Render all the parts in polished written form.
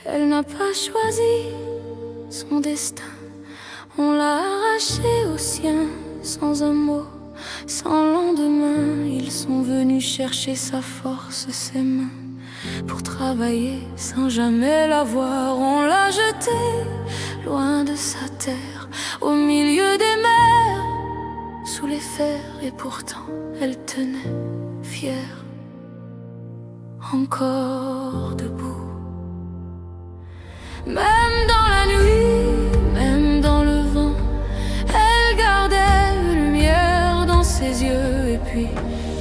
Elle n'a pas choisi son destin, on l'a arraché au sien, sans un mot, sans lendemain. Ils sont venus chercher sa force, ses mains, pour travailler sans jamais la voir. On l'a jetée loin de sa terre, au milieu des mers, sous les fers. Et pourtant elle tenait fière, encore debout. Même dans la nuit, même dans le vent, elle gardait une lumière dans ses yeux. Et puis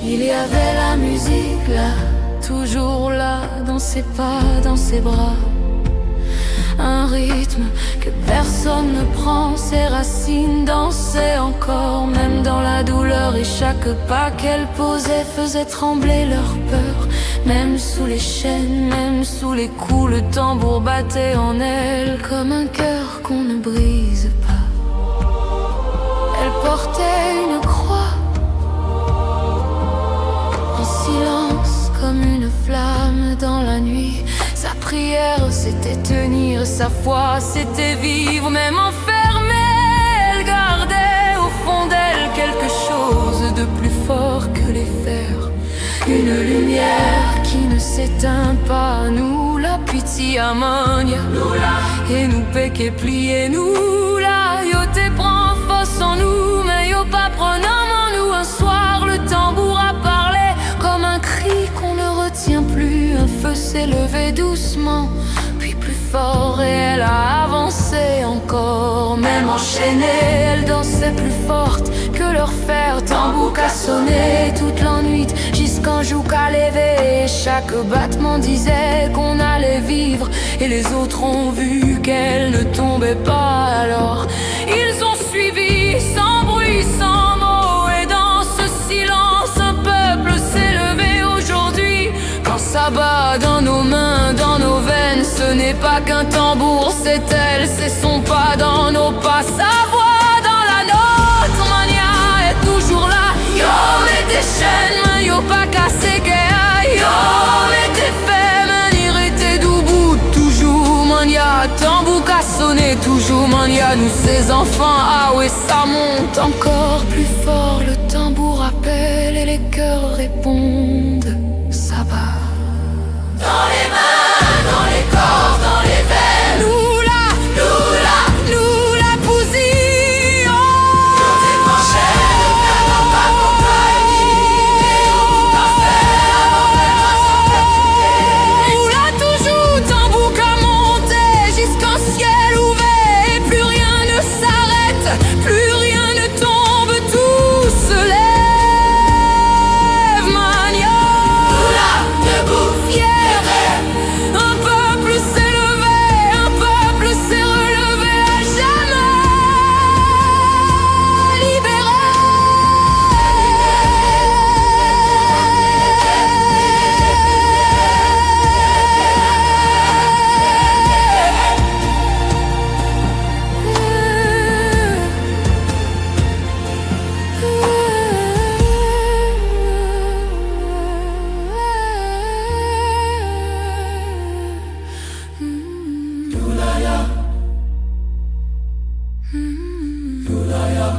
il y avait la musique là, toujours là, dans ses pas, dans ses bras. Un rythme que personne ne prend, ses racines dansaient encore, même dans la douleur. Et chaque pas qu'elle posait faisait trembler leur peur. Même sous les chaînes, même sous les coups, le tambour battait en elle comme un cœur qu'on ne brise pas. Elle portait une croix en silence comme une flamme dans la nuit. Sa prière c'était tenir, sa foi c'était vivre. Même enfermée, elle gardait au fond d'elle quelque chose de plus fort que les fers. Une lumière qui ne s'éteint pas. Nous la pitié amania, et nous péqué plié nous la. Yo te prend force en nous, mais yo pas prenant en nous. Un soir le tambour a parlé comme un cri qu'on ne retient plus. Un feu s'est levé doucement, puis plus fort, et elle a avancé encore. Même enchaînée, elle dansait plus forte que leur fer. Tambour qu'a sonné toute la nuit, jusqu'un jour qu'à lever. Chaque battement disait qu'on allait vivre, et les autres ont vu qu'elle ne tombait pas. Alors ils ont suivi sans bruit, sans mots, et dans ce silence un peuple s'est levé aujourd'hui. Quand ça bat dans nos mains, dans nos veines, ce n'est pas qu'un tambour, c'est elle, c'est son pas dans nos pas. Sa voix dans la nôtre, mania est toujours là. Yo, mets tes chaînes, yo pas cassé guerre. Yo, mets tes faits, irrité d'oubou. Toujours mania, tambour qu'a sonné. Toujours mania, nous ses enfants. Ah ouais, ça monte encore plus fort. Le tambour appelle et les cœurs répondent. Ça bat dans les mains, dans les corps, dans les veines. Nous la bousillons. Nous décrochait le canon pas pour toi unité. Nous fait avant même à s'en percuter. Nous l'a toujours tambour qu'à monter jusqu'en ciel ouvert. Et plus rien ne s'arrête, plus rien ne tombe, tout se lève. Mania, nous la debout, fier. Un peuple s'est levé, un peuple s'est relevé, à jamais libéré. Lulaya.